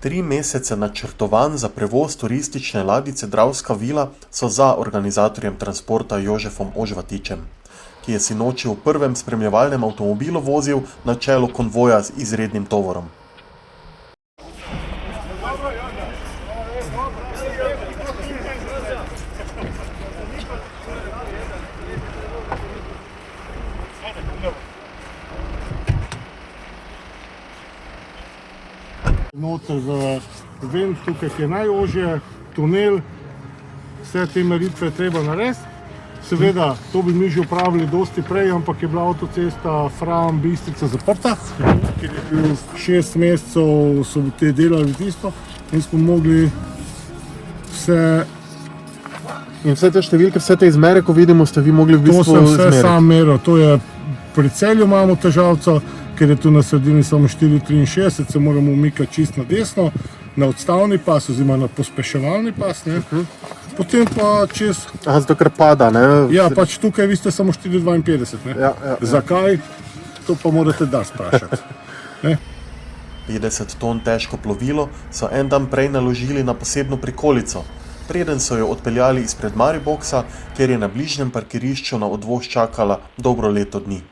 3 mesece načrtovanj za prevoz turistične ladjice Dravska vila so za organizatorjem transporta Jožefom Ožvatičem, ki je sinoči v prvem spremljevalnem avtomobilu vozil na čelu konvoja z izrednim tovorom. Noter v ven, tukaj je najožje, tunel, vse te meritve je treba narediti. Seveda, to bi mi že upravili dosti prej, ampak je bila avtocesta Fram-Bistrica zaprta, ker je bil 6 mesecev, so te delali tisto in smo mogli vse... In vse te številke, vse te izmere, ko vidimo, ste vi mogli v bistvu izmeriti? To sem vse sam meril, to je pri Celju imamo težavco, ker je tu na sredini samo 4,63, se moramo umikati čist na desno, na odstavni pas oziroma na pospeševalni pas, ne. Potem pa čez... Aha, zato ker pada, ne? Ja, pač tukaj vi ste samo 4,52, ne. Ja. Zakaj? To pa morate da sprašati. 50 ton težko plovilo so en dan prej naložili na posebno prikolico, preden so jo odpeljali izpred Mariboxa, kjer je na bližnjem parkirišču na odvoz čakala dobro leto dni.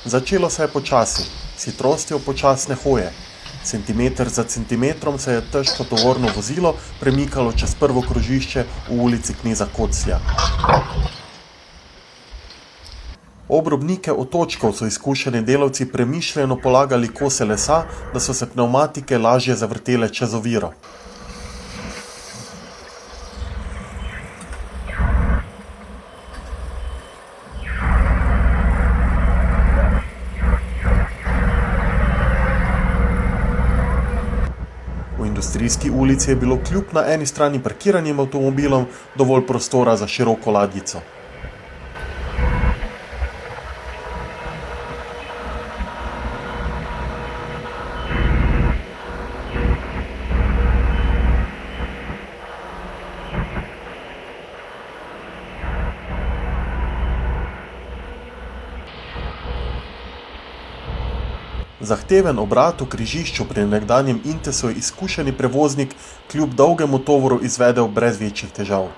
Začelo se je počasi, s hitrostjo počasne hoje. Centimeter za centimetrom se je težko tovorno vozilo premikalo čez prvo krožišče v ulici Kneza Koclja. Ob robnike otočkov so izkušeni delavci premišljeno polagali kose lesa, da so se pnevmatike lažje zavrtele čez oviro. V industrijski ulici je bilo kljub na eni strani parkiranim avtomobilom dovolj prostora za široko ladjico. Zahteven obrat v križišču pri nekdanjem Intesu je izkušeni prevoznik kljub dolgemu tovoru izvedel brez večjih težav.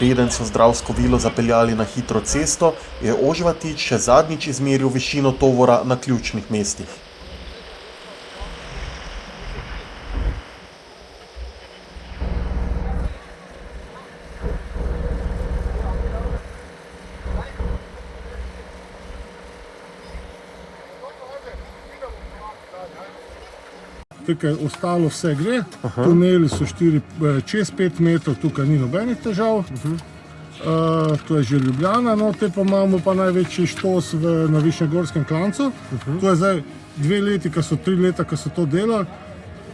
Preden so z Dravsko vilo zapeljali na hitro cesto, je Ožvatič še zadnjič izmeril višino tovora na ključnih mestih. Tukaj ostalo vse gre, tuneli so čez 5 metrov, tukaj ni nobenih težav. To je že Ljubljana, no, te pa imamo pa največji štos na Višnjegorskem klancu. To je zdaj 2 leti, 3 leta, ko so to delali.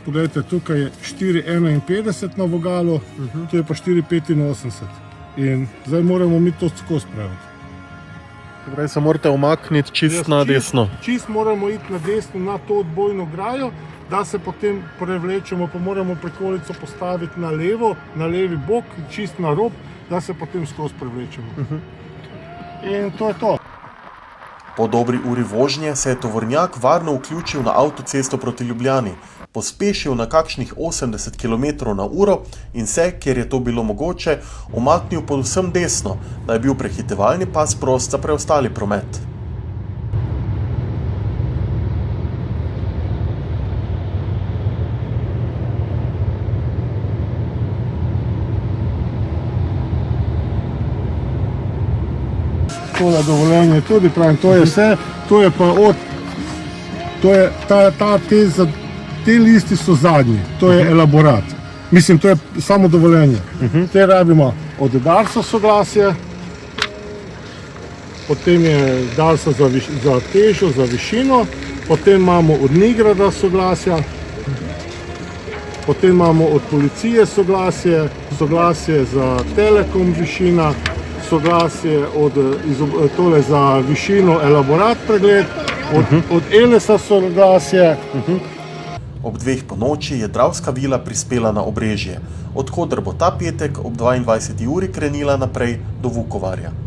Poglejte, tukaj je 4,51 na vogalu, tu je pa 4,85. In zdaj moramo mi to skozi spraviti. Torej se morate umakniti čist na desno. Čist moramo iti na desno na to odbojno grajo, da se potem prevlečemo, pa moramo prikolico postaviti na levo, na levi bok, čist na rob, da se potem skozi prevlečemo. In to je to. Po dobri uri vožnje se je tovornjak varno vključil na avtocesto proti Ljubljani, pospešil na kakšnih 80 km/h in se, kjer je to bilo mogoče, umaknil povsem desno, da je bil prehitevalni pas prost za preostali promet. Tole dovoljenje tudi, pravim, to je vse, to je pa od, to je, te listi so zadnji, to je elaborat. Mislim, to je samo dovoljenje. Te rabimo od Darsa soglasje, potem je Darsa za težo, za višino, potem imamo od Nigrada soglasja, Potem imamo od policije soglasje za Telekom višina, soglasje tole za višino elaborat pregled, od Elesa soglasje. Ob 2 ponoči je Dravska vila prispela na Obrežje, od koder bo ta petek ob 22. uri krenila naprej do Vukovarja.